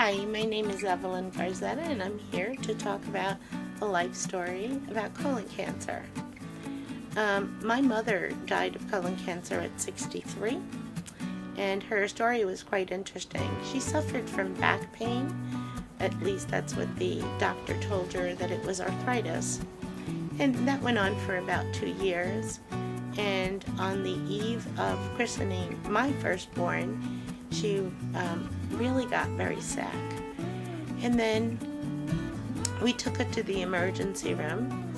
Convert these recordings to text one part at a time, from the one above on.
Hi, my name is Evelyn Garzetta, and I'm here to talk about a life story about colon cancer. My mother died of colon cancer at 63, and her story was quite interesting. She suffered from back pain, at least that's what the doctor told her, that it was arthritis. And that went on for about 2 years. And on the eve of christening my firstborn, she really got very sick. And then we took her to the emergency room,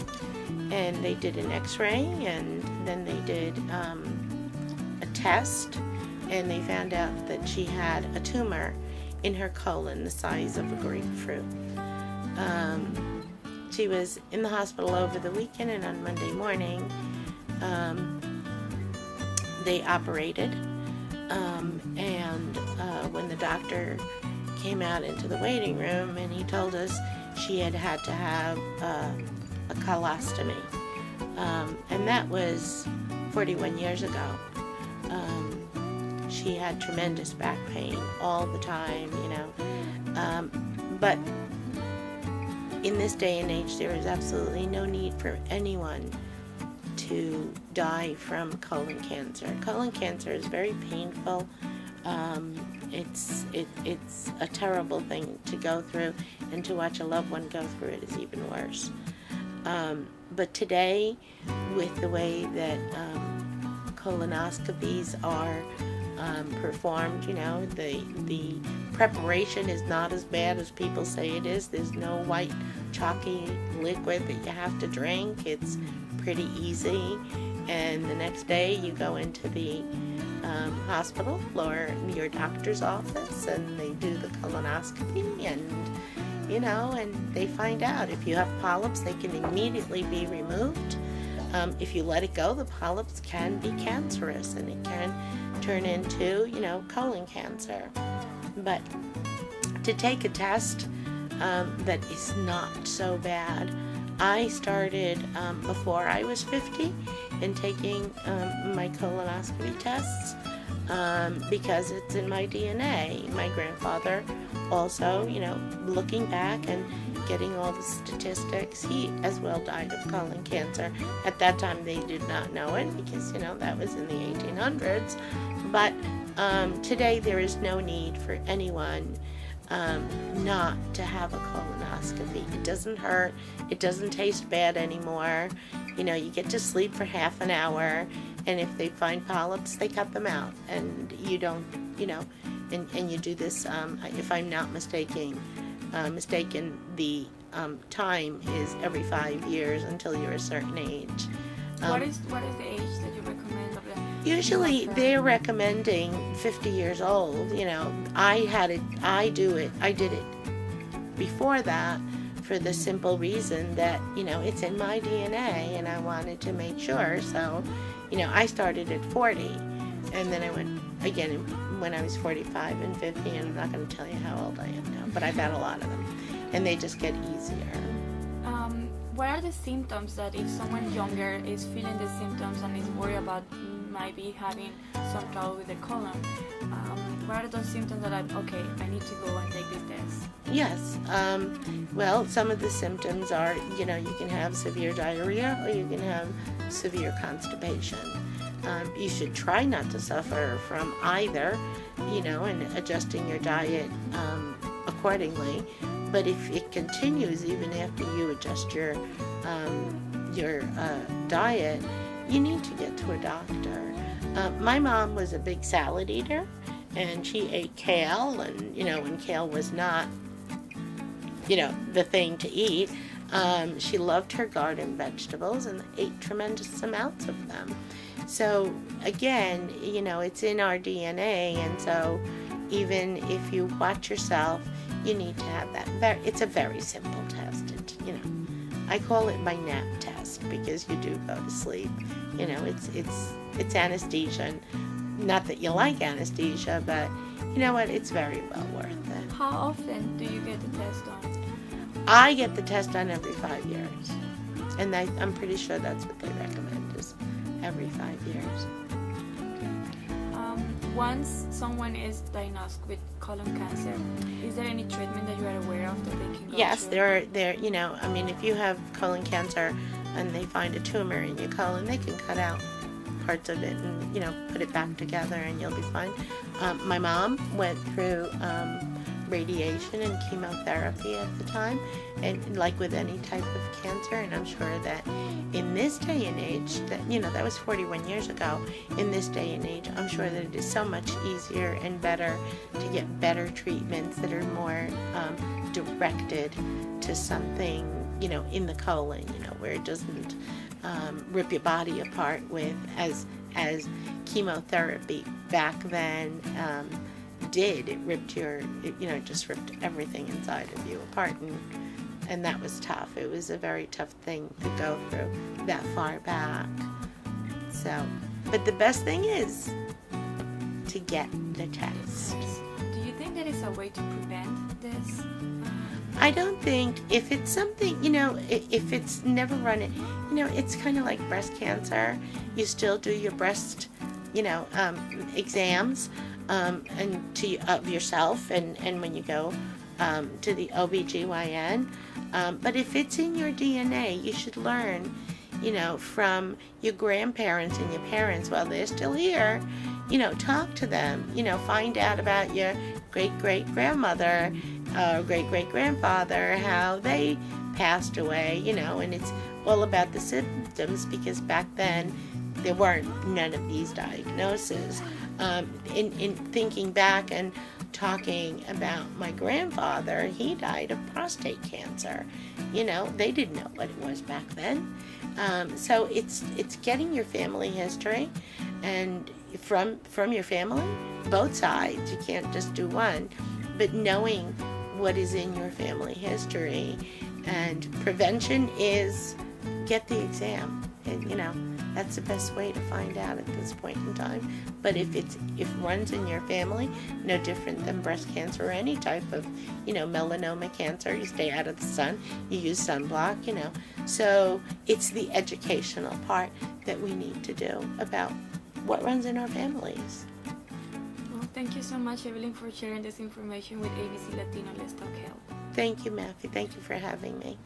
and they did an x-ray, and then they did a test, and they found out that she had a tumor in her colon the size of a grapefruit. She was in the hospital over the weekend, and on Monday morning they operated, and when the doctor came out into the waiting room, and he told us she had to have a colostomy, and that was 41 years ago. She had tremendous back pain all the time, but in this day and age, there is absolutely no need for anyone to die from colon cancer. Colon cancer is very painful. It's a terrible thing to go through, and to watch a loved one go through it is even worse. But today, with the way that colonoscopies are performed, the preparation is not as bad as people say it is. There's no white chalky liquid that you have to drink. It's pretty easy, and the next day you go into the hospital or your doctor's office, and they do the colonoscopy, and they find out if you have polyps. They can immediately be removed. If you let it go, the polyps can be cancerous, and it can turn into colon cancer. But to take a test that is not so bad, I started before I was 50 in taking my colonoscopy tests because it's in my DNA. My grandfather also, looking back and getting all the statistics, he as well died of colon cancer. At that time, they did not know it because, that was in the 1800s. But today, there is no need for anyone not to have a colonoscopy. It doesn't hurt. It doesn't taste bad anymore. You get to sleep for half an hour, and if they find polyps, they cut them out, and you don't, and you do this, if I'm not mistaken, the time is every 5 years until you're a certain age. What is the age that you recommend of them? Usually they're recommending 50 years old. I did it before that for the simple reason that, it's in my DNA, and I wanted to make sure. So, I started at 40, and then I went again when I was 45 and 50, and I'm not going to tell you how old I am now, but I've had a lot of them, and they just get easier. What are the symptoms that if someone younger is feeling the symptoms and is worried about might be having some trouble with the colon? What are those symptoms that I need to go and take this test? Yes. Well, some of the symptoms are, you can have severe diarrhea, or you can have severe constipation. You should try not to suffer from either, and adjusting your diet accordingly. But if it continues even after you adjust your diet, you need to get to a doctor. My mom was a big salad eater, and she ate kale, and when kale was not the thing to eat. She loved her garden vegetables and ate tremendous amounts of them. So again, it's in our DNA, and so even if you watch yourself, you need to have that. It's a very simple test. I call it my nap test because you do go to sleep. It's anesthesia. Not that you like anesthesia, but you know what? It's very well worth it. How often do you get the test done? I get the test done every 5 years, and I'm pretty sure that's what they recommend, is every 5 years. once someone is diagnosed with colon cancer, is there any treatment that you are aware of that they can go Yes, through? there. You know, I mean, if you have colon cancer and they find a tumor in your colon, they can cut out parts of it and, you know, put it back together, and you'll be fine. My mom went through radiation and chemotherapy at the time, and like with any type of cancer. And I'm sure that in this day and age, that, you know, that was 41 years ago. In this day and age, I'm sure that it is so much easier and better to get better treatments that are more directed to something, you know, in the colon, you know, where it doesn't rip your body apart with as chemotherapy back then did. It ripped just ripped everything inside of you apart, and that was tough. It was a very tough thing to go through that far back. So, but the best thing is to get the test. Do you think there is a way to prevent this? I don't think, if it's something, you know, if it's never run it, you know, it's kind of like breast cancer. You still do your breast, you know, exams and of yourself, and when you go to the OBGYN. But if it's in your DNA, you should learn, you know, from your grandparents and your parents while they're still here. You know, talk to them. You know, find out about your great-great-grandmother, great-great-grandfather, how they passed away, you know, and it's all about the symptoms, because back then there weren't none of these diagnoses. In thinking back and talking about my grandfather, he died of prostate cancer. You know, they didn't know what it was back then. So it's getting your family history, and from your family, both sides. You can't just do one, but knowing what is in your family history. And prevention is get the exam, and you know, that's the best way to find out at this point in time. But if it runs in your family, no different than breast cancer or any type of, you know, melanoma cancer, you stay out of the sun, you use sunblock, you know. So it's the educational part that we need to do about what runs in our families. Well, thank you so much, Evelyn, for sharing this information with ABC Latino Let's Talk Health. Thank you, Matthew. Thank you for having me.